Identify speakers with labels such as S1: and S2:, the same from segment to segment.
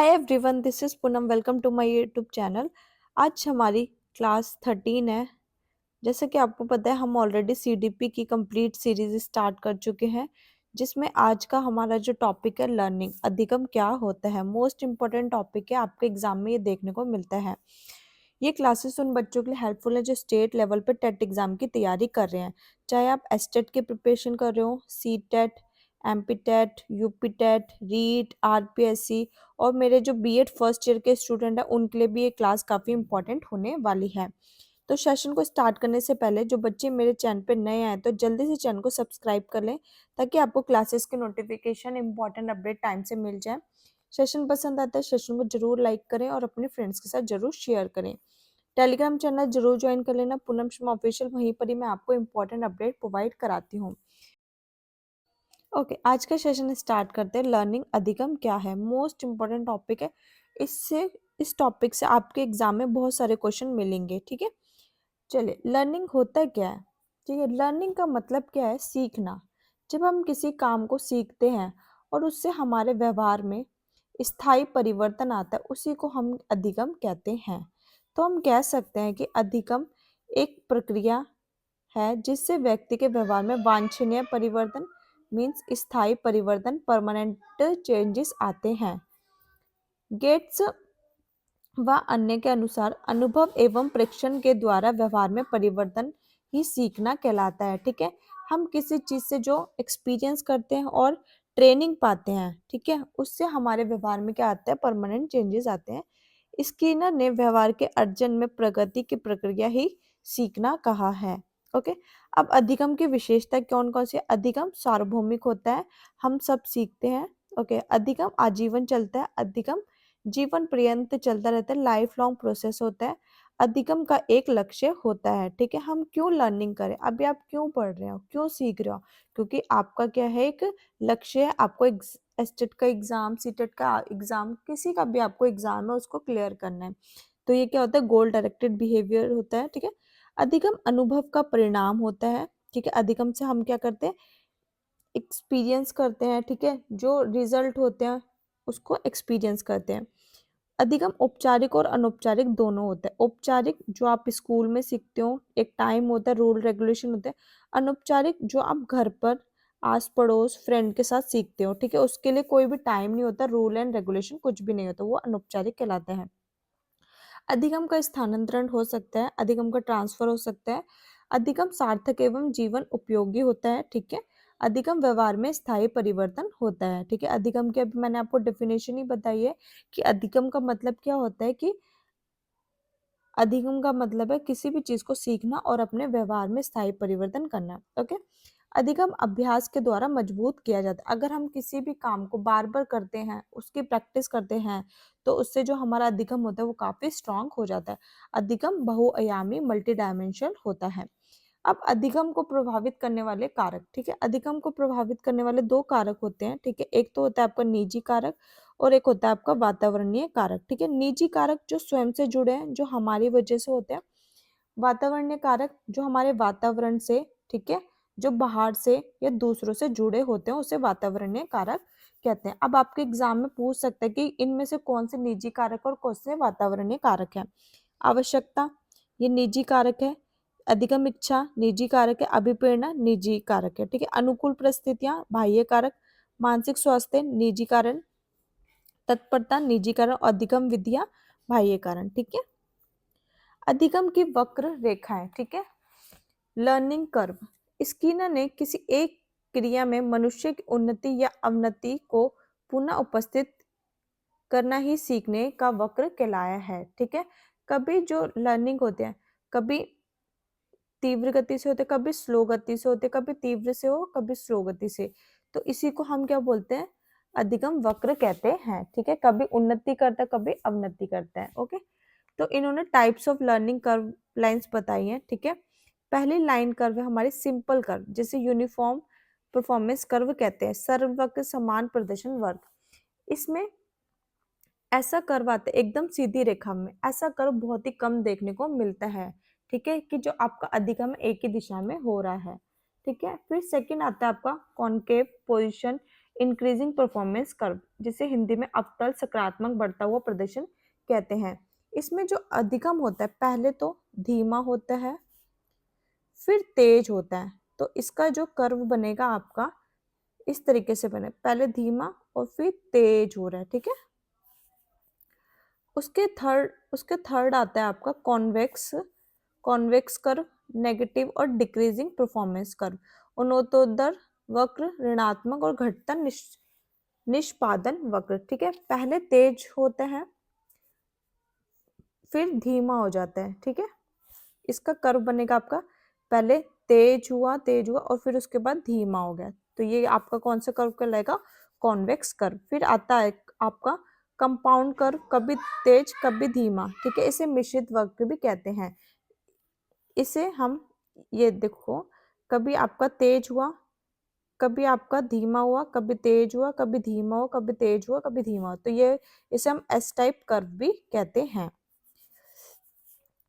S1: Hi everyone, this is Poonam. Welcome to my YouTube channel. आज हमारी class 13 है। जैसे कि आपको पता है, हम ऑलरेडी सीडीपी की कंप्लीट सीरीज स्टार्ट कर चुके हैं, जिसमें आज का हमारा जो टॉपिक है लर्निंग अधिगम क्या होता है। मोस्ट इंपॉर्टेंट टॉपिक है, आपके एग्जाम में ये देखने को मिलता है। ये क्लासेस उन बच्चों के लिए हेल्पफुल है जो स्टेट लेवल पे टेट एग्जाम की तैयारी कर रहे हैं। चाहे आप एसटेट की प्रिपरेशन कर रहे हो, C TET, MP TET, UP TET, REET, RPSC, और मेरे जो बीएड फर्स्ट ईयर के स्टूडेंट हैं उनके लिए भी ये क्लास काफ़ी इंपॉर्टेंट होने वाली है। तो सेशन को स्टार्ट करने से पहले जो बच्चे मेरे चैनल पे नए आए तो जल्दी से चैनल को सब्सक्राइब कर लें, ताकि आपको क्लासेस के नोटिफिकेशन इंपॉर्टेंट अपडेट टाइम से मिल जाए। सेशन पसंद आता है, सेशन को जरूर लाइक करें और अपने फ्रेंड्स के साथ जरूर शेयर करें। टेलीग्राम चैनल जरूर ज्वाइन कर लेना, पूनम शर्मा ऑफिशियल। वहीं पर ही मैं आपको इंपॉर्टेंट अपडेट प्रोवाइड कराती हूँ। ओके, आज का सेशन स्टार्ट करते हैं। लर्निंग अधिगम क्या है, मोस्ट इंपॉर्टेंट टॉपिक है। इस टॉपिक से आपके एग्जाम में बहुत सारे क्वेश्चन मिलेंगे। ठीक है, चलिए, लर्निंग होता क्या है। ठीक है, लर्निंग का मतलब क्या है, सीखना। जब हम किसी काम को सीखते हैं और उससे हमारे व्यवहार में स्थायी परिवर्तन आता है, उसी को हम अधिगम कहते हैं। तो हम कह सकते हैं कि अधिगम एक प्रक्रिया है जिससे व्यक्ति के व्यवहार में वांछनीय परिवर्तन, मीन्स स्थायी परिवर्तन, परमानेंट चेंजेस आते हैं। गेट्स व अन्य के अनुसार अनुभव एवं प्रेक्षण के द्वारा व्यवहार में परिवर्तन ही सीखना कहलाता है। ठीक है, हम किसी चीज से जो एक्सपीरियंस करते हैं और ट्रेनिंग पाते हैं, ठीक है, उससे हमारे व्यवहार में क्या आता है, परमानेंट चेंजेस आते हैं। स्किनर ने व्यवहार के अर्जन में प्रगति की प्रक्रिया ही सीखना कहा है। ओके, अब अधिगम की विशेषता कौन कौन सी है। अधिगम सार्वभौमिक होता है, हम सब सीखते हैं। ओके, अधिगम आजीवन चलता है, अधिगम जीवन पर्यंत चलता रहता है, लाइफ लॉन्ग प्रोसेस होता है। अधिगम का एक लक्ष्य होता है। ठीक है, हम क्यों लर्निंग करें, अभी आप क्यों पढ़ रहे हो, क्यों सीख रहे हो, क्योंकि आपका क्या है, एक लक्ष्य है। आपको एसटेट का एग्जाम, सीटेट का एग्जाम, किसी का भी आपको एग्जाम है उसको क्लियर करना है। तो ये क्या होता है, गोल डायरेक्टेड बिहेवियर होता है। ठीक है, अधिगम अनुभव का परिणाम होता है। ठीक है, अधिगम से हम क्या करते हैं, एक्सपीरियंस करते हैं। ठीक है, जो रिजल्ट होते हैं उसको एक्सपीरियंस करते हैं। अधिगम औपचारिक और अनौपचारिक दोनों होता है। औपचारिक जो आप स्कूल में सीखते हो, एक टाइम होता है, रूल रेगुलेशन होते हैं। अनौपचारिक जो आप घर पर आस पड़ोस फ्रेंड के साथ सीखते हो। ठीक है, उसके लिए कोई भी टाइम नहीं होता, रूल एंड रेगुलेशन कुछ भी नहीं होता, वो अनौपचारिक कहलाते हैं। अधिगम का स्थानांतरण हो सकता है, अधिगम का ट्रांसफर हो सकता है। अधिगम सार्थक एवं जीवन उपयोगी होता है। ठीक है, अधिगम व्यवहार में स्थायी परिवर्तन होता है। ठीक है, अधिगम की अभी मैंने आपको डेफिनेशन ही बताई है कि अधिगम का मतलब क्या होता है, कि अधिगम का मतलब है किसी भी चीज को सीखना और अपने व्यवहार में स्थायी परिवर्तन करना। ओके, अधिगम अभ्यास के द्वारा मजबूत किया जाता है। अगर हम किसी भी काम को बार बार करते हैं, उसकी प्रैक्टिस करते हैं, तो उससे जो हमारा अधिगम होता है वो काफी स्ट्रांग हो जाता है। अधिगम बहुआयामी, मल्टी डायमेंशनल होता है। अब अधिगम को प्रभावित करने वाले कारक। ठीक है, अधिगम को प्रभावित करने वाले दो कारक होते हैं। ठीक है, एक तो होता है आपका निजी कारक और एक होता है आपका वातावरणीय कारक। ठीक है, निजी कारक जो स्वयं से जुड़े हैं, जो हमारी वजह से होते हैं। वातावरणीय कारक जो हमारे वातावरण से, ठीक है, जो बाहर से या दूसरों से जुड़े होते हैं, उसे वातावरणीय कारक कहते हैं। अब आपके एग्जाम में पूछ सकता है कि इनमें से कौन से निजी कारक और कौन से वातावरणीय कारक है। आवश्यकता, ये निजी कारक है। अधिगम इच्छा निजी कारक है। अभिप्रेरणा निजी कारक है। ठीक है, अनुकूल परिस्थितियां बाह्य कारक। मानसिक स्वास्थ्य निजी कारण। तत्परता निजी कारण। अधिगम विधियां बाह्य कारण। ठीक है, अधिगम की वक्र रेखाएं। ठीक है, लर्निंग कर्व। स्किनर ने किसी एक क्रिया में मनुष्य की उन्नति या अवनति को पुनः उपस्थित करना ही सीखने का वक्र कहलाया है। ठीक है, कभी जो लर्निंग होते हैं, कभी तीव्र गति से होते, कभी स्लो गति से होते, कभी तीव्र से हो, कभी स्लो गति से। तो इसी को हम क्या बोलते हैं, अधिगम वक्र कहते हैं। ठीक है, कभी उन्नति करता है, कभी अवनति करता है। ओके, तो इन्होंने types of learning curve lines बताई हैं। ठीक है, पहली लाइन कर्व है हमारी सिंपल कर्व, जिसे यूनिफॉर्म परफॉर्मेंस कर्व कहते हैं, सर्ववक्र समान प्रदर्शन वर्ग। इसमें ऐसा कर्व आता है एकदम सीधी रेखा में, ऐसा कर्व बहुत ही कम देखने को मिलता है। ठीक है, कि जो आपका अधिगम एक ही दिशा में हो रहा है। ठीक है, फिर सेकंड आता है आपका concave position increasing performance curve, जिसे हिंदी में अवतल सकारात्मक बढ़ता हुआ प्रदर्शन कहते हैं। इसमें जो अधिगम होता है पहले तो धीमा होता है फिर तेज होता है। तो इसका जो कर्व बनेगा आपका इस तरीके से बने, पहले धीमा और फिर तेज हो रहा है, ठीक है। उसके थर्ड आता है आपका कॉन्वेक्स कॉन्वेक्स कर्व, नेगेटिव और डिक्रीजिंग परफॉर्मेंस कर्व, उन्नतोत्तर वक्र, ऋणात्मक और घटता निष्पादन वक्र, ठीक है। पहले तेज होते हैं फिर धीमा हो जाता है, ठीक है। इसका कर्व बनेगा आपका पहले तेज हुआ और फिर उसके बाद धीमा हो गया। तो ये आपका कौन सा कर्व कहलाएगा? Convex curve. फिर आता है आपका कंपाउंड कर्व, कभी तेज कभी धीमा, ठीक है। इसे मिश्रित वक्र भी कहते हैं। इसे हम ये देखो, कभी आपका तेज हुआ कभी आपका धीमा हुआ, कभी तेज हुआ, कभी धीमा हुआ, कभी तेज हुआ, कभी धीमा हुआ। तो ये इसे हम एस टाइप कर्व भी कहते हैं।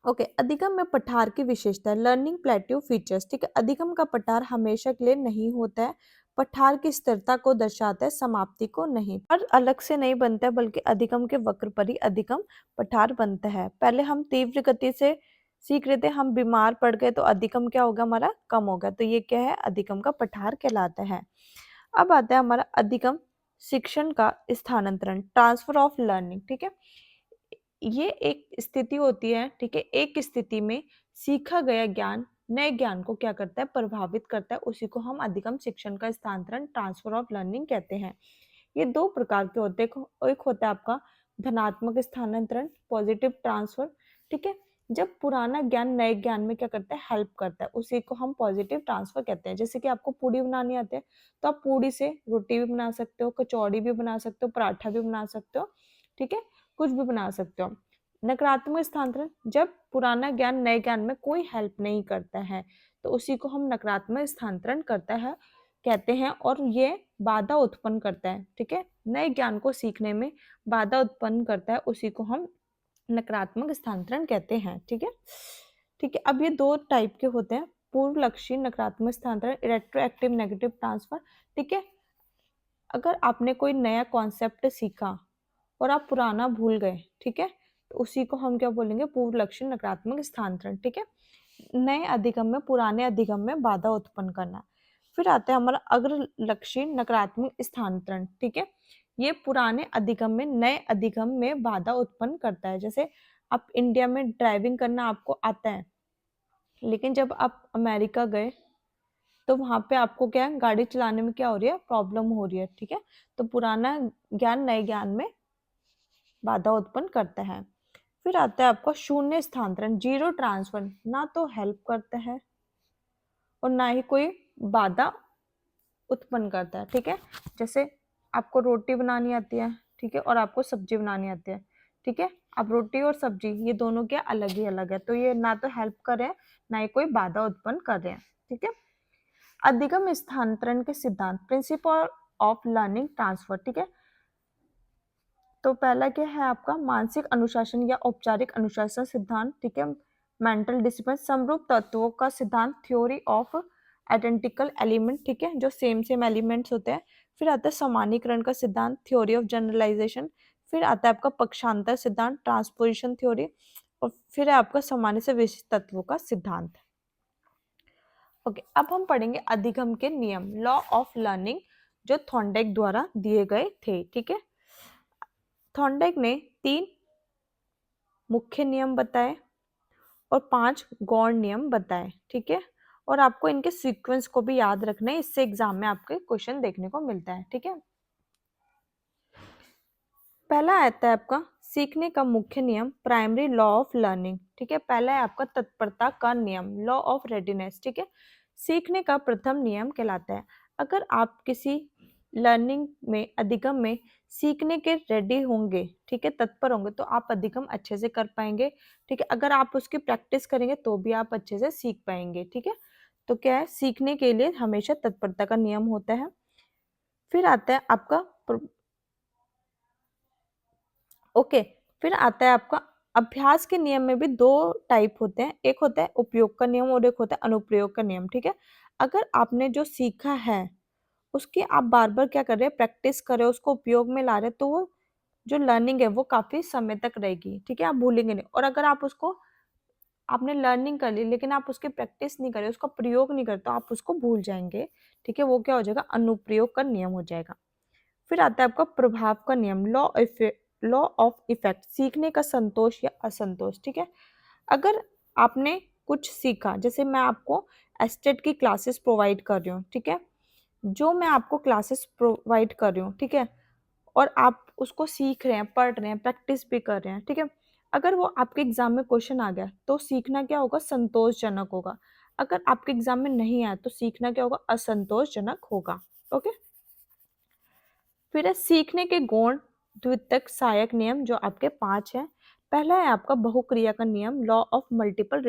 S1: ओके, अधिगम में पठार की विशेषता, लर्निंग प्लेट्यू फीचर्स, ठीक है। अधिगम का पठार हमेशा के लिए नहीं होता है। पठार की स्थिरता को दर्शाता है, समाप्ति को नहीं। और अलग से नहीं बनता है बल्कि अधिगम के वक्र पर ही अधिगम पठार बनता है। पहले हम तीव्र गति से सीख रहे थे, हम बीमार पड़ गए तो अधिगम क्या होगा हमारा? कम होगा। तो ये क्या है? अधिगम का पठार कहलाता है। अब आता है हमारा अधिगम शिक्षण का स्थानांतरण, ट्रांसफर ऑफ लर्निंग, ठीक है। ये एक स्थिति होती है, ठीक है। एक स्थिति में सीखा गया ज्ञान नए ज्ञान को क्या करता है? प्रभावित करता है। उसी को हम अधिगम शिक्षण का स्थानांतरण, ट्रांसफर ऑफ लर्निंग कहते हैं। ये दो प्रकार के होते हैं। एक होता है आपका धनात्मक स्थानांतरण, पॉजिटिव ट्रांसफर, ठीक है। जब पुराना ज्ञान नए ज्ञान में क्या करता है? हेल्प करता है, उसी को हम पॉजिटिव ट्रांसफर कहते हैं। जैसे कि आपको पूड़ी बनानी आती है तो आप पूड़ी से रोटी भी बना सकते हो, कचौड़ी भी बना सकते हो, पराठा भी बना सकते हो, ठीक है। कुछ भी बना सकते हो। नकारात्मक स्थानांतरण, जब पुराना ज्ञान नए ज्ञान में कोई हेल्प नहीं करता है तो उसी को हम नकारात्मक स्थानांतरण करता है कहते हैं, और ये बाधा उत्पन्न करता है, ठीक है। नए ज्ञान को सीखने में बाधा उत्पन्न करता है, उसी को हम नकारात्मक स्थानांतरण कहते हैं, ठीक है। ठीक है, अब ये दो टाइप के होते हैं, पूर्व लक्षी नकारात्मक स्थानांतरण, रेट्रोएक्टिव नेगेटिव ट्रांसफर, ठीक है। अगर आपने कोई नया कॉन्सेप्ट सीखा और आप पुराना भूल गए, ठीक है, तो उसी को हम क्या बोलेंगे? पूर्व लक्षी नकारात्मक स्थानांतरण, ठीक है। नए अधिगम में पुराने अधिगम में बाधा उत्पन्न करना। फिर आता है हमारा अग्र लक्षी नकारात्मक स्थानांतरण, ठीक है। ये पुराने अधिगम में नए अधिगम में बाधा उत्पन्न करता है। जैसे आप इंडिया में ड्राइविंग करना आपको आता है, लेकिन जब आप अमेरिका गए तो वहां पे आपको क्या है? गाड़ी चलाने में क्या हो रही है? प्रॉब्लम हो रही है, ठीक है। तो पुराना ज्ञान नए ज्ञान में बाधा उत्पन्न करता है। फिर आता है आपका शून्य स्थानांतरण, जीरो ट्रांसफर, ना तो हेल्प करता है और ना ही कोई बाधा उत्पन्न करता है, ठीक है। जैसे आपको रोटी बनानी आती है, ठीक है, और आपको सब्जी बनानी आती है, ठीक है। अब रोटी और सब्जी ये दोनों क्या अलग ही अलग है, तो ये ना तो हेल्प कर रहे हैं ना ही कोई बाधा उत्पन्न कर रहे हैं, ठीक है। अधिगम स्थानांतरण के सिद्धांत, प्रिंसिपल ऑफ लर्निंग ट्रांसफर, ठीक है। तो पहला क्या है आपका? मानसिक अनुशासन या औपचारिक अनुशासन सिद्धांत, ठीक है। मेंटल डिसिप्लिन, समरूप तत्वों का सिद्धांत, थ्योरी ऑफ आइडेंटिकल एलिमेंट, ठीक है, जो सेम सेम एलिमेंट्स होते हैं। फिर आता है समानीकरण का सिद्धांत, थ्योरी ऑफ जनरलाइजेशन। फिर आता है आपका पक्षांतर सिद्धांत, ट्रांसपोजिशन थ्योरी। और फिर है आपका सामान्य से विशिष्ट तत्वों का सिद्धांत। ओके, अब हम पढ़ेंगे अधिगम के नियम, लॉ ऑफ लर्निंग, जो थॉर्नडाइक द्वारा दिए गए थे, ठीक है। थॉर्नडाइक ने 3 मुख्य नियम बताए और 5 गौण नियम बताए, ठीक है। और आपको इनके सीक्वेंस को भी याद रखना है, इससे एग्जाम में आपके क्वेश्चन देखने को मिलता है, ठीक है। पहला आता है आपका सीखने का मुख्य नियम, प्राइमरी लॉ ऑफ लर्निंग, ठीक है। पहला है आपका तत्परता का नियम, लॉ ऑफ रेडीनेस, ठीक है। सीखने का प्रथम नियम कहलाता है। अगर आप किसी लर्निंग में, अधिगम में सीखने के रेडी होंगे, ठीक है, तत्पर होंगे, तो आप अधिगम अच्छे से कर पाएंगे, ठीक है। अगर आप उसकी प्रैक्टिस करेंगे तो भी आप अच्छे से सीख पाएंगे, ठीक है। तो क्या है? सीखने के लिए हमेशा तत्परता का नियम होता है। फिर आता है आपका ओके, फिर आता है आपका अभ्यास के नियम में भी 2 टाइप होते हैं, एक होता है उपयोग का नियम और एक होता है अनुप्रयोग का नियम, ठीक है। अगर आपने जो सीखा है उसकी आप बार बार क्या कर रहे हैं, प्रैक्टिस कर रहे हो, उसको उपयोग में ला रहे हैं, तो वो जो लर्निंग है वो काफी समय तक रहेगी। ठीक है, आप भूलेंगे नहीं। और अगर आप उसको, आपने लर्निंग कर ली लेकिन आप उसकी प्रैक्टिस नहीं करे, उसका प्रयोग नहीं करते, तो आप उसको भूल जाएंगे। ठीक है, वो क्या हो जाएगा, अनुप्रयोग का नियम हो जाएगा। फिर आता है आपका प्रभाव का नियम, लॉ ऑफ इफेक्ट, सीखने का संतोष या असंतोष। ठीक है, अगर आपने कुछ सीखा, जैसे मैं आपको एस्टेट की क्लासेस प्रोवाइड कर रही हूँ, ठीक है, जो मैं आपको क्लासेस प्रोवाइड कर रही हूँ, ठीक है, और आप उसको सीख रहे हैं, पढ़ रहे हैं, प्रैक्टिस भी कर रहे हैं, ठीक है, अगर वो आपके एग्जाम में क्वेश्चन आ गया तो सीखना क्या होगा, संतोषजनक होगा। अगर आपके एग्जाम में नहीं आया तो सीखना क्या होगा, असंतोषजनक होगा। ओके, फिर है सीखने के गुण द्वितक सहायक नियम, जो आपके 5 है। पहला है आपका बहुक्रिया का नियम, लॉ ऑफ मल्टीपल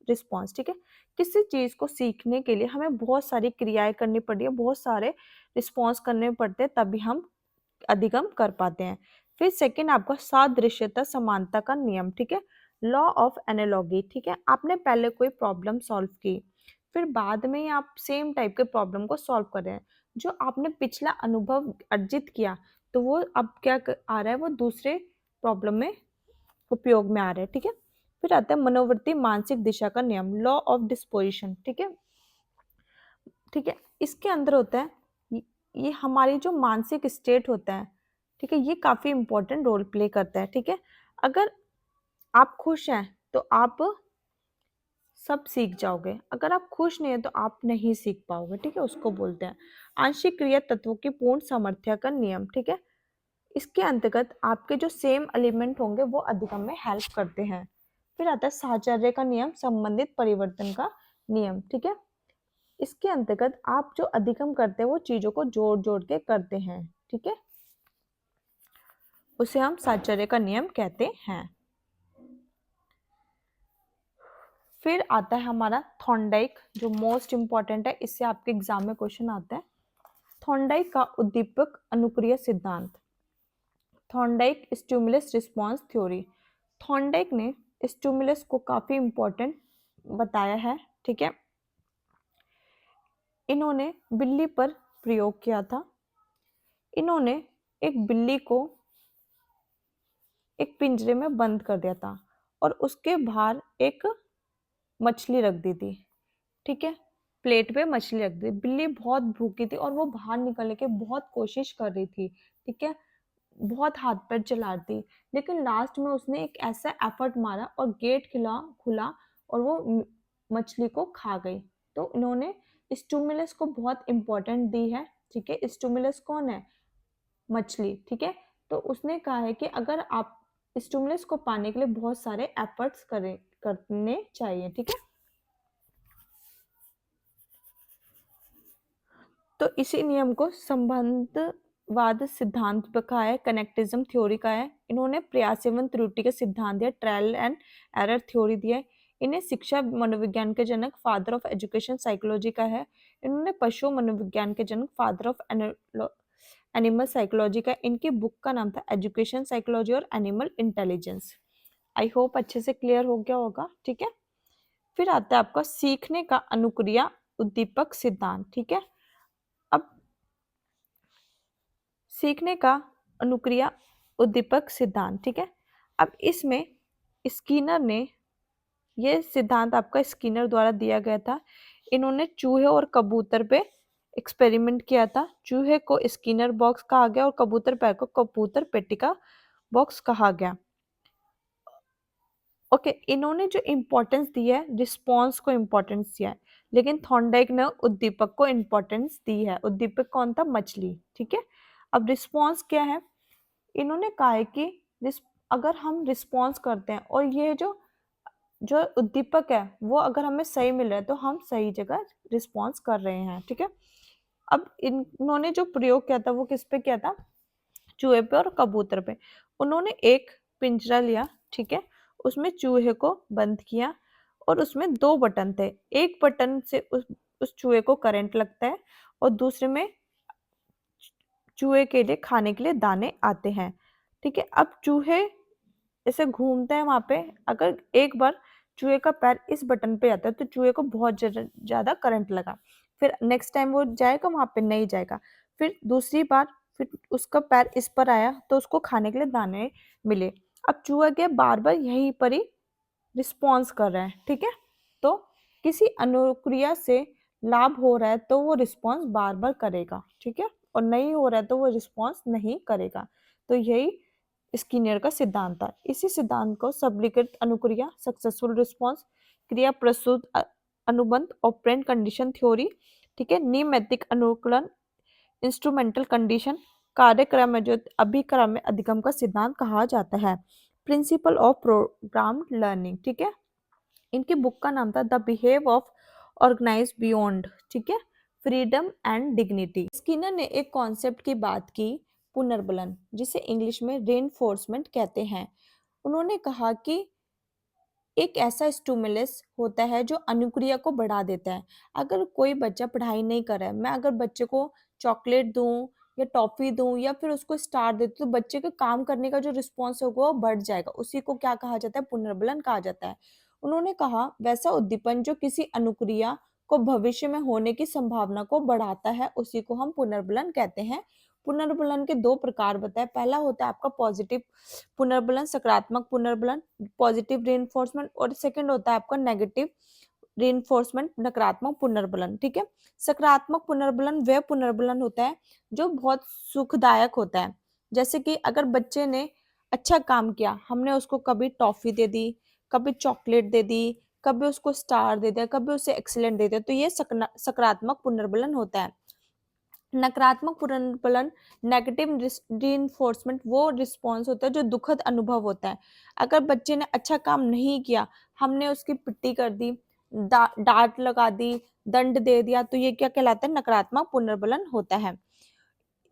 S1: रिस्पॉन्स। ठीक है, किसी चीज को सीखने के लिए हमें बहुत सारी क्रियाएं करनी पड़ती है, बहुत सारे रिस्पॉन्स करने पड़ते हैं, तभी हम अधिगम कर पाते हैं। फिर सेकंड आपका सादृश्यता समानता का नियम। ठीक है, लॉ ऑफ एनालॉगी। ठीक है, आपने पहले कोई प्रॉब्लम सॉल्व की, फिर बाद में आप सेम टाइप के प्रॉब्लम को सॉल्व कर रहे हैं, जो आपने पिछला अनुभव अर्जित किया, तो वो अब आ रहा है, वो दूसरे प्रॉब्लम में उपयोग में आ रहा है। ठीक है, फिर आता है मनोवृत्ति मानसिक दिशा का नियम, लॉ ऑफ डिस्पोजिशन। ठीक है, ठीक है, इसके अंदर होता है ये हमारी जो मानसिक स्टेट होता है, ठीक है, ये काफी इंपॉर्टेंट रोल प्ले करता है। ठीक है, अगर आप खुश हैं तो आप सब सीख जाओगे, अगर आप खुश नहीं है तो आप नहीं सीख पाओगे। ठीक है, उसको बोलते हैं आंशिक क्रिया तत्वों की पूर्ण सामर्थ्य का नियम। ठीक है, इसके अंतर्गत आपके जो सेम एलिमेंट होंगे वो अधिगम में हेल्प करते हैं। फिर आता है साहचर्य का नियम, संबंधित परिवर्तन का नियम। ठीक है, इसके अंतर्गत आप जो अधिगम करते हैं वो चीजों को जोड़ जोड़ के करते हैं। ठीक है, उसे हम साहचर्य का नियम कहते हैं। फिर आता है हमारा थॉर्नडाइक, जो मोस्ट इंपॉर्टेंट है, इससे आपके एग्जाम में क्वेश्चन आता है। थॉर्नडाइक का उद्दीपक अनुक्रिया सिद्धांत, Thorndike stimulus response theory. Thorndike ने स्टिमुलस को काफी इंपॉर्टेंट बताया है। ठीक है, इन्होंने बिल्ली पर प्रयोग किया था। इन्होंने एक बिल्ली को एक पिंजरे में बंद कर दिया था और उसके बाहर एक मछली रख दी थी। ठीक है, प्लेट पे मछली रख दी, बिल्ली बहुत भूखी थी और वो बाहर निकलने की बहुत कोशिश कर रही थी। ठीक है, बहुत हाथ पैर चला रही थी, लेकिन लास्ट में उसने एक ऐसा एफर्ट मारा और गेट खिला खुला और वो मछली को खा गई। तो इन्होंने स्टिमुलस को बहुत इंपॉर्टेंट दी है। ठीक है, स्टिमुलस कौन है, मछली। ठीक है, तो उसने कहा है कि अगर आप स्टिमुलस को पाने के लिए बहुत सारे एफर्ट्स करने चाहिए। ठीक है, तो इसी नियम को संबंधवाद सिद्धांत पर कहा है, कनेक्टिज्म थ्योरी का है। इन्होंने प्रयास एवं त्रुटि के सिद्धांत दिया, ट्रायल एंड एरर थ्योरी दिया है। इन्हें शिक्षा मनोविज्ञान के जनक, फादर ऑफ एजुकेशन साइकोलॉजी का है। इन्होंने पशु मनोविज्ञान के जनक, फादर ऑफ एनिमल साइकोलॉजी का। इनकी बुक का नाम था एजुकेशन साइकोलॉजी और एनिमल इंटेलिजेंस। आई होप अच्छे से क्लियर हो गया होगा। ठीक है, फिर आता है आपका सीखने का अनुक्रिया उद्दीपक सिद्धांत। ठीक है, अब सीखने का अनुक्रिया उद्दीपक सिद्धांत। ठीक है, अब इसमें स्किनर ने, यह सिद्धांत आपका स्किनर द्वारा दिया गया था। इन्होंने चूहे और कबूतर पे एक्सपेरिमेंट किया था। चूहे को स्किनर बॉक्स कहा गया और कबूतर पैर को कबूतर पेटिका बॉक्स कहा गया। ओके, इन्होंने जो इम्पोर्टेंस दिया है, रिस्पॉन्स को इम्पोर्टेंस दिया है, लेकिन थॉर्नडाइक ने उद्दीपक को इम्पोर्टेंस दी है। उद्दीपक कौन था, मछली। ठीक है, अब रिस्पॉन्स क्या है, इन्होंने कहा है कि अगर हम रिस्पॉन्स करते हैं और ये जो जो उद्दीपक है वो अगर हमें सही मिल रहा है तो हम सही जगह रिस्पॉन्स कर रहे हैं। ठीक है, अब इन्होंने जो प्रयोग किया था वो किस पे किया था, चूहे पे और कबूतर पे। उन्होंने एक पिंजरा लिया, ठीक है, उसमें चूहे को बंद किया और उसमें 2 बटन थे। एक बटन से उस चूहे को करंट लगता है और दूसरे में चूहे के लिए खाने के लिए दाने आते हैं। ठीक है, अब चूहे ऐसे घूमते हैं वहां पे, अगर एक बार चूहे का पैर इस बटन पे आता है तो चूहे को बहुत ज्यादा करंट लगा। फिर नेक्स्ट टाइम वो जाएगा वहां पे, नहीं जाएगा। फिर दूसरी बार फिर उसका पैर इस पर आया तो उसको खाने के लिए दाने मिले। अब चूहा क्या बार बार यहीं पर ही रिस्पॉन्स कर रहा है, ठीक है। तो किसी अनुक्रिया से लाभ हो रहा है तो वो रिस्पॉन्स बार बार करेगा, ठीक है, और नहीं हो रहा है तो वो रिस्पॉन्स नहीं करेगा। तो यही स्किनर का सिद्धांत था। इसी सिद्धांत को सबलीकृत अनुक्रिया, सक्सेसफुल रिस्पॉन्स, क्रिया प्रसूत अनुबंध, ऑपरेंट कंडीशन थ्योरी, ठीक है, नियमैतिक अनुकूलन, इंस्ट्रूमेंटल कंडीशन, कार्यक्रम जो अभिक्रम में अधिगम का सिद्धांत कहा जाता है। प्रिंसिपल ऑफ प्रोग्राम लर्निंग, ठीक है। इनकी बुक का नाम था the behave of organize beyond, ठीक है, फ्रीडम एंड डिग्निटी। स्किनर ने एक कॉन्सेप्ट की बात की, पुनर्बलन, जिसे इंग्लिश में रेनफोर्समेंट कहते हैं। उन्होंने कहा कि एक ऐसा स्टिमुलस होता है जो अनुक्रिया को बढ़ा देता है। अगर कोई बच्चा पढ़ाई नहीं कर रहा है, मैं अगर बच्चे को चॉकलेट दूं या टॉफी दूं या फिर उसको स्टार दे तो बच्चे के काम करने का जो रिस्पॉन्स होगा वो बढ़ जाएगा। उसी को क्या कहा जाता है? पुनर्बलन कहा जाता है। उन्होंने कहा वैसा उद्दीपन जो किसी अनुक्रिया को भविष्य में होने की संभावना को बढ़ाता है उसी को हम पुनर्बलन कहते हैं। पुनर्बलन के दो प्रकार बताए। पहला होता है आपका पॉजिटिव पुनर्बलन, सकारात्मक पुनर्बलन, पॉजिटिव रेनफोर्समेंट, और सेकंड होता है आपका नेगेटिव रेनफोर्समेंट, नकारात्मक पुनर्बलन, ठीक है। सकारात्मक पुनर्बलन वह पुनर्बलन होता है जो बहुत सुखदायक होता है। जैसे कि अगर बच्चे ने अच्छा काम किया, हमने उसको कभी टॉफी दे दी, कभी चॉकलेट दे दी, कभी उसको स्टार दे दिया, कभी उसे एक्सीलेंट दे दिया, तो ये सकारात्मक पुनर्बलन होता है। नकारात्मक पुनर्बलन, नेगेटिव रीइंफोर्समेंट, वो रिस्पॉन्स होता है जो दुखद अनुभव होता है। अगर बच्चे ने अच्छा काम नहीं किया, हमने उसकी पिट्टी कर दी, डांट लगा दी, दंड दे दिया, तो ये क्या कहलाता है? नकारात्मक पुनर्बलन होता है।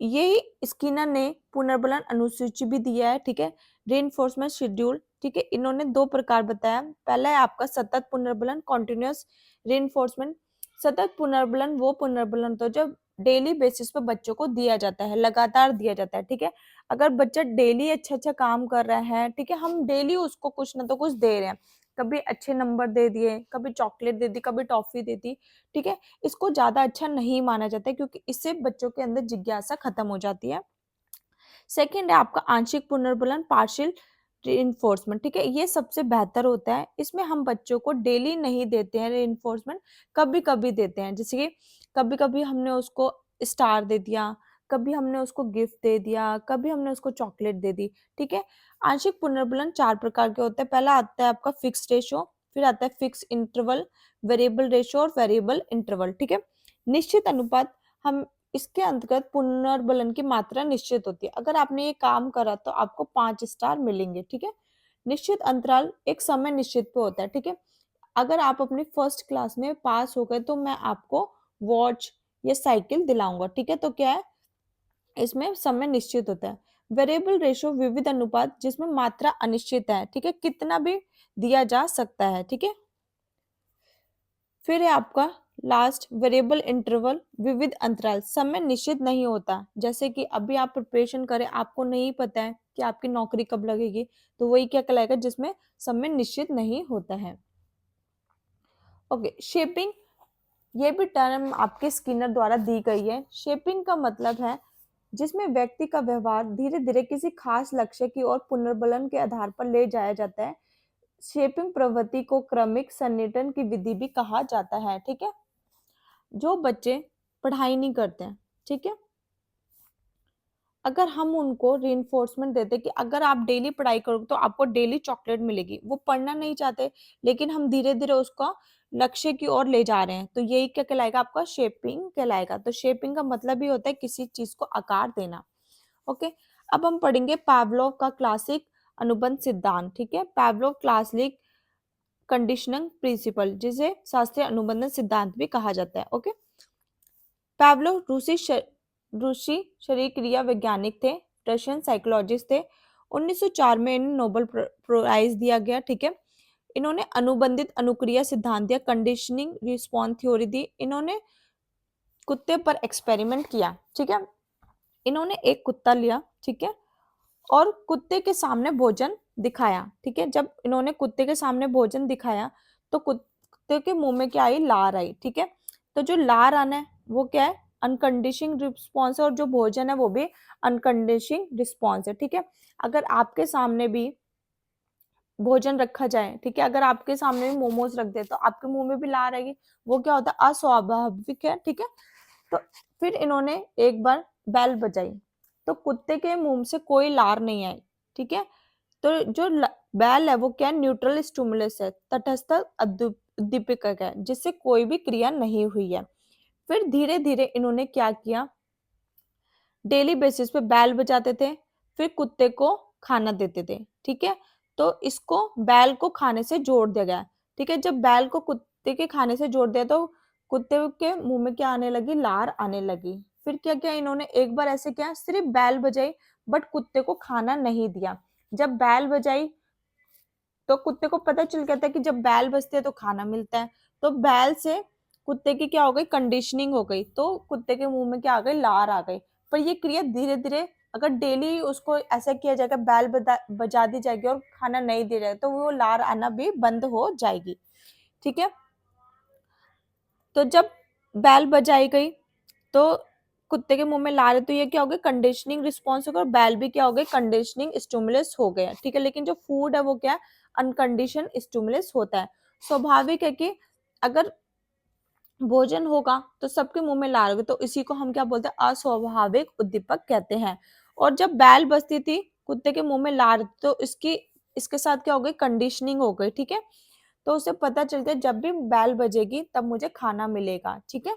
S1: यही स्किनर ने पुनर्बलन अनुसूची भी दिया है, ठीक है, रीइंफोर्समेंट शेड्यूल, ठीक है। इन्होंने दो प्रकार बताया। पहला है आपका सतत पुनर्बलन, कॉन्टिन्यूअस रीइंफोर्समेंट। सतत पुनर्बलन वो पुनर्बलन तो जब डेली बेसिस पे बच्चों को दिया जाता है, लगातार दिया जाता है, ठीक है। अगर बच्चा डेली अच्छा अच्छा काम कर रहा है, ठीक है, हम डेली उसको कुछ ना तो कुछ दे रहे हैं, कभी अच्छे नंबर दे दिए, कभी चॉकलेट दे दी, कभी टॉफी दे दी, ठीक है, इसको ज्यादा अच्छा नहीं माना जाता है क्योंकि इससे बच्चों के अंदर जिज्ञासा खत्म हो जाती है। सेकंड है आपका आंशिक पुनर्बलन, पार्शियल रीइंफोर्समेंट, ठीक है, ये सबसे बेहतर होता है। इसमें हम बच्चों को डेली नहीं देते हैं रीइंफोर्समेंट, कभी कभी देते हैं। जैसे कि कभी कभी हमने उसको स्टार दे दिया, कभी हमने उसको गिफ्ट दे दिया, कभी हमने उसको चॉकलेट दे दी, ठीक है। आंशिक पुनर्बलन चार प्रकार के होते हैं। पहला आता है आपका फिक्स रेशो, फिर आता है फिक्स इंटरवल, वेरिएबल रेशो और वेरिएबल इंटरवल, ठीक है। निश्चित अनुपात, हम इसके अंतर्गत पुनर्बलन की मात्रा निश्चित होती है। अगर आपने ये काम करा तो आपको 5 स्टार मिलेंगे, ठीक है। निश्चित अंतराल एक समय निश्चित पे होता है, ठीक है। अगर आप अपनी फर्स्ट क्लास में पास हो गए तो मैं आपको वॉच या साइकिल दिलाऊंगा, ठीक है। तो क्या है, इसमें समय निश्चित होता है। वेरिएबल रेशो विविध अनुपात जिसमें मात्रा अनिश्चित है, ठीक है, कितना भी दिया जा सकता है, ठीक है। फिर है आपका लास्ट वेरिएबल इंटरवल, विविध अंतराल, समय निश्चित नहीं होता। जैसे कि अभी आप प्रिपरेशन करें, आपको नहीं पता है कि आपकी नौकरी कब लगेगी, तो वही क्या कहलाएगा? जिसमें समय निश्चित नहीं होता है। ओके, शेपिंग, ये भी टर्म आपके स्किनर द्वारा दी गई है। शेपिंग का मतलब है जिसमें व्यक्ति का व्यवहार धीरे धीरे किसी खास लक्ष्य की ओर पुनर्बलन के आधार पर ले जाया जाता है। शेपिंग प्रवृत्ति को क्रमिक सन्निकटन की विधि भी कहा जाता है, ठीक है। जो बच्चे पढ़ाई नहीं करते हैं, ठीक है, अगर हम उनको रीइंफोर्समेंट देते कि अगर आप डेली पढ़ाई करोगे तो आपको डेली चॉकलेट मिलेगी, वो पढ़ना नहीं चाहते, लेकिन हम धीरे धीरे उसका लक्ष्य की ओर ले जा रहे हैं, तो यही क्या कहलाएगा? आपका शेपिंग कहलाएगा। तो शेपिंग का मतलब ही होता है किसी चीज को आकार देना। ओके, अब हम पढ़ेंगे पावलोव का क्लासिक अनुबंध सिद्धांत, ठीक है, पावलोव क्लासिक कंडीशनिंग प्रिंसिपल, जिसे शास्त्रीय अनुबंध सिद्धांत भी कहा जाता है। ओके, पावलोव रूसी शरीर क्रिया वैज्ञानिक थे, रशियन साइकोलॉजिस्ट थे। 1904 में इन्हें नोबेल प्राइज दिया गया, ठीक है। इन्होंने अनुबंधित अनुक्रिया सिद्धांत दिया, कंडीशनिंग रिस्पॉन्स थ्योरी दी। इन्होंने कुत्ते पर एक्सपेरिमेंट किया, ठीक है। इन्होंने एक कुत्ता लिया, ठीक है, और कुत्ते के सामने भोजन दिखाया, ठीक है। जब इन्होंने कुत्ते के सामने भोजन दिखाया तो कुत्ते के मुंह में क्या आई? लार आई, ठीक है। तो जो लार आना है वो क्या है, अनकंडीशनिंग रिस्पॉन्स है, और जो भोजन है वो भी अनकंडीशनिंग रिस्पॉन्स है। ठीक है, अगर आपके सामने भी भोजन रखा जाए, ठीक है, अगर आपके सामने भी मोमोज रख दे तो आपके मुंह में भी लार आएगी, वो क्या होता है, अस्वाभाविक है। ठीक है, तो फिर इन्होंने एक बार बेल बजाई तो कुत्ते के मुंह से कोई लार नहीं आई। ठीक है, तो जो बैल है वो क्या, न्यूट्रल स्टिमुलस है, तटस्थ उद्दीपक है, जिससे कोई भी क्रिया नहीं हुई है। फिर धीरे धीरे इन्होंने क्या किया, डेली बेसिस पे बैल बजाते थे, फिर कुत्ते को खाना देते थे। ठीक है, तो इसको बैल को खाने से जोड़ दिया गया। ठीक है, जब बैल को कुत्ते के खाने से जोड़ दिया तो कुत्ते के मुंह में क्या आने लगी, लार आने लगी। फिर क्या किया इन्होंने, एक बार ऐसे किया, सिर्फ बैल बजाई बट कुत्ते को खाना नहीं दिया। जब बैल बजाई तो कुत्ते को पता चल गया था कि जब बैल बजते हैं तो खाना मिलता है, तो बैल से कुत्ते की क्या हो गई, कंडीशनिंग हो गई, तो कुत्ते के मुंह में क्या आ गई, लार आ गई। पर ये क्रिया धीरे धीरे, अगर डेली उसको ऐसा किया जाएगा, बैल बजा दी जाएगी और खाना नहीं दिया जाएगा, तो वो लार आना भी बंद हो जाएगी। ठीक है, तो जब बैल बजाई गई तो कुत्ते के मुंह में लार है, तो ये क्या हो गया, कंडीशनिंग रिस्पॉन्स होगा, और बैल भी क्या हो गए, कंडीशनिंग स्टिमुलस हो गया। ठीक है, लेकिन जो फूड है वो क्या है, अनकंडीशन स्टिमुलस होता है। स्वाभाविक है कि अगर भोजन होगा तो सबके मुंह में लार होगी, तो इसी को हम क्या बोलते हैं, अस्वाभाविक उद्दीपक कहते हैं। और जब बैल बजती थी कुत्ते के मुंह में लार, तो इसके साथ क्या हो गई, कंडीशनिंग हो गई। ठीक है, तो उसे पता चलता है जब भी बैल बजेगी तब मुझे खाना मिलेगा। ठीक है,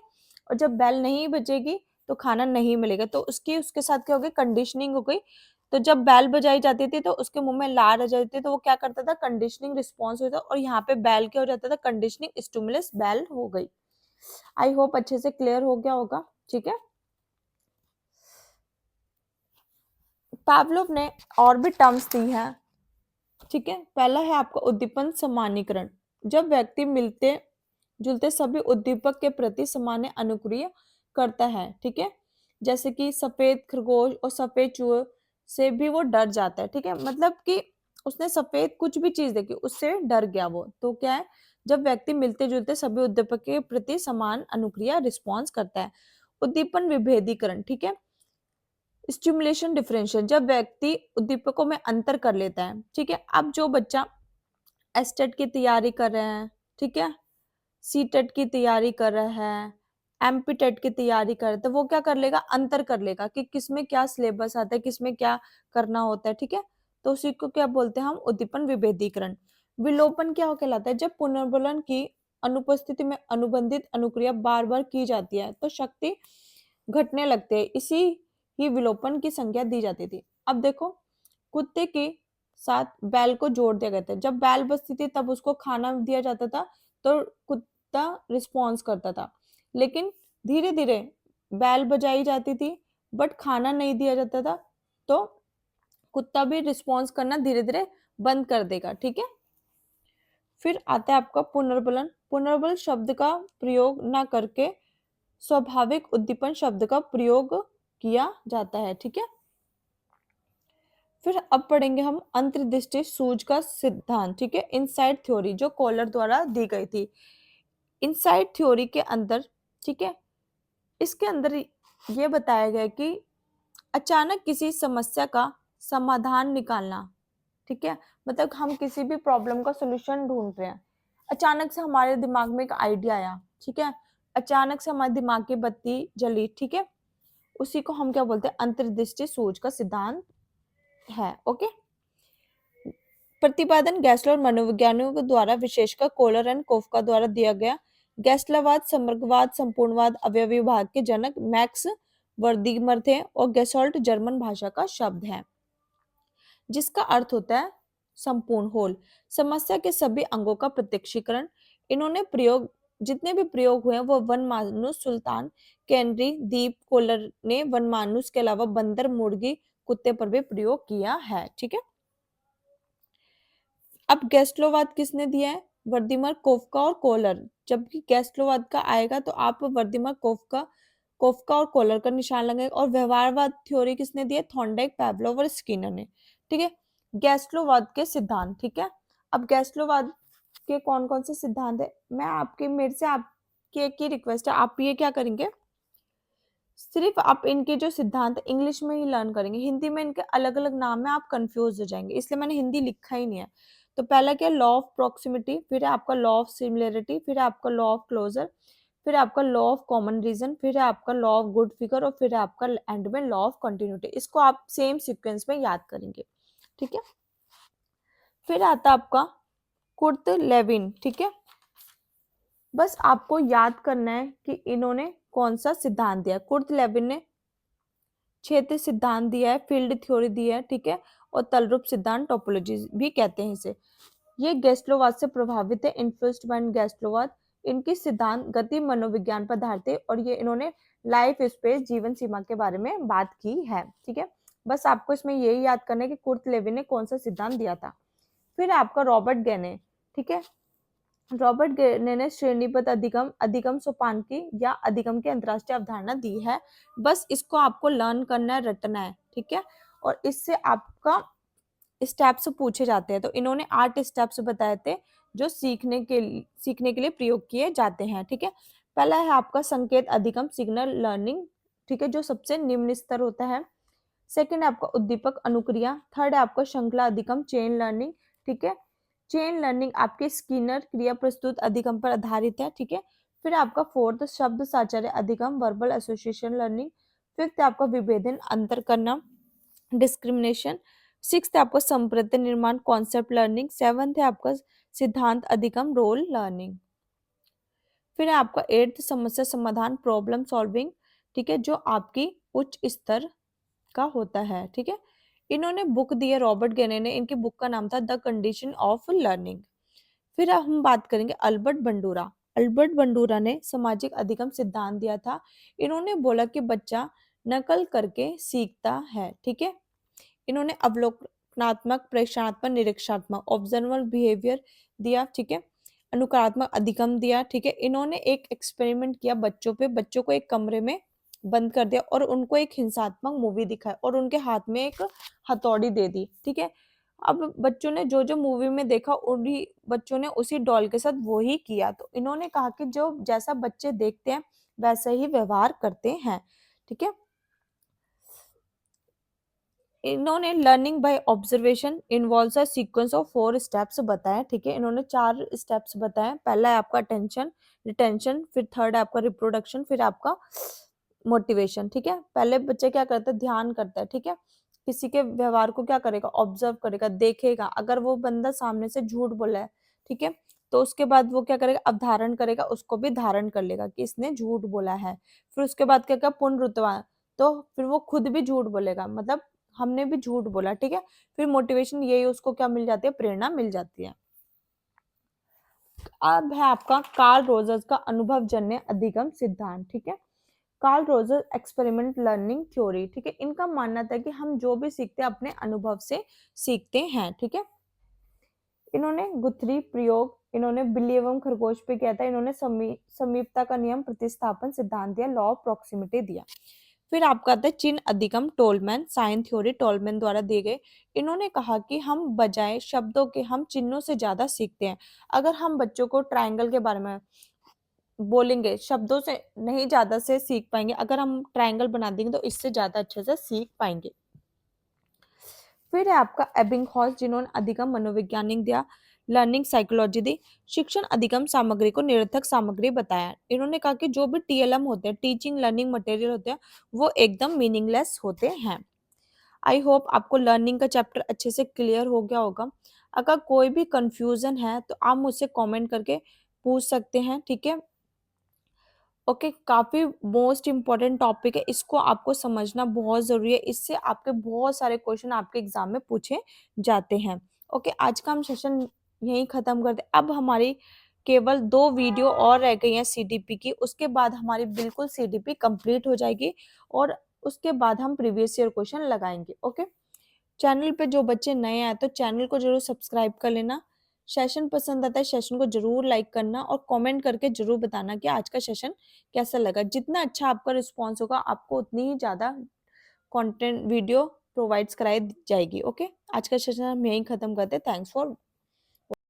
S1: और जब बैल नहीं बजेगी तो खाना नहीं मिलेगा, तो उसके साथ क्या हो गई, कंडीशनिंग हो गई। तो जब बैल बजाई जाती थी तो उसके मुंह में लार आ जाती थी, तो वो क्या करता था, कंडीशनिंग रिस्पॉन्स होता था, और यहाँ पे बैल क्या हो जाता था, कंडीशनिंग स्टिमुलस बैल हो गई। आई होप अच्छे से क्लियर हो गया होगा। ठीक है, पावलोव ने और भी टर्म्स दी है। ठीक है, पहला है आपका उद्दीपन समानीकरण, जब व्यक्ति मिलते जुलते सभी उद्दीपक के प्रति सामान्य अनुक्रिया करता है। ठीक है, जैसे कि सफेद खरगोश और सफेद चूहे से भी वो डर जाता है। ठीक है, मतलब कि उसने सफेद कुछ भी चीज देखी उससे डर गया वो, तो क्या है, जब व्यक्ति मिलते जुलते सभी उद्दीपक के प्रति समान अनुक्रिया रिस्पॉन्स करता है। उद्दीपन विभेदीकरण, ठीक है, स्टिमुलेशन डिफरेंशियल, जब व्यक्ति उद्दीपकों में अंतर कर लेता है। ठीक है, अब जो बच्चा एस्टेट की तैयारी कर रहे हैं, ठीक है, सी टेट की तैयारी कर रहा है, एमपी टेट की तैयारी कर रहा है, तो वो क्या कर लेगा, अंतर कर लेगा कि किसमें क्या सिलेबस आता है, किसमें क्या करना होता है। ठीक है, तो उसी को क्या बोलते हैं हम, उद्दीपन विभेदीकरण। विलोपन क्या हो कहलाता है, जब पुनर्बलन की अनुपस्थिति में अनुबंधित अनुक्रिया बार बार की जाती है तो शक्ति घटने लगते हैं, इसी ही विलोपन की संज्ञा दी जाती थी। अब देखो, कुत्ते के साथ बैल को जोड़ दिया गया था, जब बैल बजती थी तब उसको खाना दिया जाता था, तो कुत्ता रिस्पॉन्स करता था। लेकिन धीरे धीरे बैल बजाई जाती थी बट खाना नहीं दिया जाता था, तो कुत्ता भी रिस्पॉन्स करना धीरे धीरे बंद कर देगा। ठीक है, फिर आता है आपका पुनर्बलन। पुनर्बल शब्द का प्रयोग ना करके स्वाभाविक उद्दीपन शब्द का प्रयोग किया जाता है। ठीक है, फिर अब पढ़ेंगे हम अंतर्दृष्टि सूझ का सिद्धांत। ठीक है, इनसाइड थ्योरी जो कॉलर द्वारा दी गई थी। इनसाइड थ्योरी के अंदर, ठीक है, इसके अंदर ये बताया गया कि अचानक किसी समस्या का समाधान निकालना। ठीक है, मतलब हम किसी भी प्रॉब्लम का सॉल्यूशन ढूंढ रहे हैं, अचानक से हमारे दिमाग में एक आइडिया आया। ठीक है, अचानक से हमारे दिमाग की बत्ती जली। ठीक है, उसी को हम क्या बोलते हैं, अंतर्दृष्टि सूझ का सिद्धांत है। ओके, प्रतिपादन गैसलर और मनोविज्ञानियों के द्वारा, विशेषकर कोलर एंड कोफका द्वारा दिया गया। गैसलावाद समग्रवाद संपूर्णवाद अवयवीवाद के जनक मैक्स वर्दिमर थे, और गैसोल्ट जर्मन भाषा का शब्द है जिसका अर्थ होता है संपूर्ण होल, समस्या के सभी अंगों का प्रत्यक्षीकरण। इन्होंने प्रयोग जितने भी प्रयोग हुए हैं वो वन मानुस, सुल्तान, कैनरी, दीप, कोलर ने वन मानुस के अलावा बंदर, मुर्गी, कुत्ते पर भी प्रयोग किया है। ठीक है, अब गैस्ट्रोवाद किसने दिया है, वर्दिमर, कोफका और कोलर। जबकि गैस्ट्रोवाद का आएगा तो आप वर्दिमर, कोफका कोफका और कोलर का निशान लगाएंगे, और व्यवहारवाद थ्योरी किसने दी है, थॉर्नडाइक, पैवलोव और स्किनर ने। ठीक है, गैस्ट्रोवाद के सिद्धांत। ठीक है, अब गैस्ट्रोवाद के कौन कौन से सिद्धांत है, मैं आपके मेरे से आपकी कि एक ही रिक्वेस्ट है, आप ये क्या करेंगे, सिर्फ आप इनके जो सिद्धांत इंग्लिश में ही लर्न करेंगे, हिंदी में इनके अलग अलग नाम है, आप कंफ्यूज हो जाएंगे, इसलिए मैंने हिंदी लिखा ही नहीं है। तो पहला क्या, लॉ ऑफ प्रॉक्सिमिटी, फिर है आपका लॉ ऑफ सिमिलरिटी, फिर है आपका लॉ ऑफ क्लोजर, फिर है आपका लॉ ऑफ कॉमन रीजन, फिर है आपका लॉ ऑफ गुड फिगर, और फिर है आपका एंड में लॉ ऑफ कंटिन्यूटी। इसको आप सेम सीक्वेंस में याद करेंगे, ठीक है। फिर आता आपका कुर्त लेविन, ठीक है। बस आपको याद करना है कि इन्होंने कौन सा सिद्धांत दिया। कुर्त लेविन ने क्षेत्र सिद्धांत दिया है, फील्ड थ्योरी दिया है, ठीक है, और तलरूप सिद्धांत, टोपोलॉजी भी कहते हैं इसे। ये गैस्ट्रोवाद से प्रभावित है, इन्फ्लुएंस्ड बाय गैस्ट्रोवाद। इनके सिद्धांत गति मनोविज्ञान पर आधारित है, और ये इन्होंने लाइफ स्पेस जीवन सीमा के बारे में बात की है, ठीक है। बस आपको इसमें यही याद करना है कि कुर्त लेविन ने कौन सा सिद्धांत दिया था। फिर आपका रॉबर्ट गेने, ठीक है। रॉबर्ट गेने ने श्रेणीबद्ध अधिगम, अधिगम सोपान की या अधिगम की अंतरराष्ट्रीय अवधारणा दी है। बस इसको आपको लर्न करना है, रटना है, ठीक है। और इससे आपका स्टेप्स पूछे जाते हैं। तो इन्होंने 8 स्टेप्स बताए थे जो सीखने के लिए प्रयोग किए जाते हैं, ठीक है। पहला है आपका संकेत अधिगम, सिग्नल लर्निंग, ठीक है, जो सबसे निम्न स्तर होता है। सेकंड है आपका उद्दीपक अनुक्रिया। थर्ड है आपका श्रृंखला अधिगम, चेन लर्निंग, ठीक है। चेन लर्निंग आपके स्किनर क्रिया प्रस्तुत अधिगम पर आधारित है, ठीक है। फिर आपका फोर्थ शब्द साचार्य अधिगम, वर्बल एसोसिएशन लर्निंग। फिफ्थ है आपका विभेदन, अंतर करना, डिस्क्रिमिनेशन। सिक्स्थ है आपका संप्रति निर्माण, कॉन्सेप्ट लर्निंग। सेवंथ है आपका सिद्धांत अधिगम, रोल लर्निंग। फिर है आपका एट्थ समस्या समाधान, प्रॉब्लम सॉल्विंग, ठीक है, जो आपकी उच्च स्तर का होता है, ठीक है। इन्होंने बुक दी है, रॉबर्ट गेने ने, इनकी बुक का नाम था द कंडीशन ऑफ लर्निंग। फिर अब हम बात करेंगे अल्बर्ट बंडूरा। अल्बर्ट बंडूरा ने सामाजिक अधिगम सिद्धांत दिया था। इन्होंने बोला कि बच्चा नकल करके सीखता है, ठीक है। इन्होंने अवलोकनात्मक, प्रेक्षणात्मक, निरीक्षणात्मक, ऑब्जर्वल बिहेवियर दिया, ठीक है, अनुकरणात्मक अधिगम दिया, ठीक है। इन्होंने एक एक्सपेरिमेंट किया बच्चों पे, बच्चों को एक कमरे में बंद कर दिया और उनको एक हिंसात्मक मूवी दिखाई और उनके हाथ में एक हथौड़ी दे दी, ठीक है। अब बच्चों ने जो जो मूवी में देखा, उन्हीं बच्चों ने उसी डॉल के साथ वो ही किया। तो इन्होंने कहा कि जो जैसा बच्चे देखते हैं वैसा ही व्यवहार करते हैं, ठीक है। इन्होंने learning by observation involves a sequence of 4 steps बताए, ठीक है। इन्होंने 4 स्टेप्स बताए। पहला है आपका अटेंशन, रिटेंशन, फिर थर्ड है आपका रिप्रोडक्शन, फिर आपका मोटिवेशन, ठीक है। पहले बच्चे क्या करते हैं, ध्यान करता है, ठीक है। किसी के व्यवहार को क्या करेगा, ऑब्जर्व करेगा, देखेगा। अगर वो बंदा सामने से झूठ बोला है, ठीक है, तो उसके बाद वो क्या करेगा, अवधारण करेगा, उसको भी धारण कर लेगा कि इसने झूठ बोला है। फिर उसके बाद क्या क्या, पुनरुत्पादन, तो फिर वो खुद भी झूठ बोलेगा, मतलब हमने भी झूठ बोला, ठीक है। फिर मोटिवेशन, यही उसको क्या मिल जाती है, प्रेरणा मिल जाती है। अब है आपका कार्ल रोजर्स का अनुभवजन्य अधिगम सिद्धांत, ठीक है। Carl Roger experiment learning theory, ठीक है। इनका मानना था कि हम जो भी सीखते हैं अपने अनुभव से सीखते हैं, ठीक है। इन्होंने गुथरी प्रयोग, इन्होंने बिल्ली एवं खरगोश पे किया था। इन्होंने समीपता का नियम, प्रतिस्थापन सिद्धांत दिया, लॉ ऑफ प्रॉक्सिमिटी दिया। फिर आपका आता है चिन्ह अधिगम, टोलमैन, साइन थ्योरी, टोलमैन द्वारा दिए गए। इन्होंने कहा कि हम बजाय शब्दों के हम चिन्हों से ज्यादा सीखते हैं। अगर हम बच्चों को ट्रायंगल के बारे में बोलेंगे, शब्दों से नहीं ज्यादा से सीख पाएंगे, अगर हम ट्रायंगल बना देंगे तो इससे ज्यादा अच्छे से सीख पाएंगे। फिर है आपका एबिंगहॉस, जिन्होंने अधिगम मनोवैज्ञानिक दिया, लर्निंग साइकोलॉजी दी, शिक्षण अधिगम सामग्री को निरर्थक सामग्री बताया। इन्होंने कहा कि जो भी टीएलएम होते हैं, टीचिंग लर्निंग मटेरियल होते हैं, वो एकदम मीनिंगलेस होते हैं। आई होप आपको लर्निंग का चैप्टर अच्छे से क्लियर हो गया होगा। अगर कोई भी कंफ्यूजन है तो आप मुझसे कमेंट करके पूछ सकते हैं, ठीक है। ओके, काफी मोस्ट इम्पोर्टेंट टॉपिक है, इसको आपको समझना बहुत जरूरी है, इससे आपके बहुत सारे क्वेश्चन आपके एग्जाम में पूछे जाते हैं। ओके, आज का हम सेशन यहीं खत्म करते हैं। अब हमारी केवल 2 वीडियो और रह गई हैं सीडीपी की, उसके बाद हमारी बिल्कुल सीडीपी कंप्लीट हो जाएगी और उसके बाद हम प्रीवियस ईयर क्वेश्चन लगाएंगे। ओके, चैनल पे जो बच्चे नए आए तो चैनल को जरूर सब्सक्राइब कर लेना। सेशन पसंद आता है, सेशन को जरूर लाइक करना और कमेंट करके जरूर बताना कि आज का सेशन कैसा लगा। जितना अच्छा आपका रिस्पॉन्स होगा, आपको उतनी ही ज़्यादा कंटेंट वीडियो प्रोवाइड्स कराई जाएगी। ओके, आज का सेशन हम यहीं ख़त्म करते हैं। Thanks for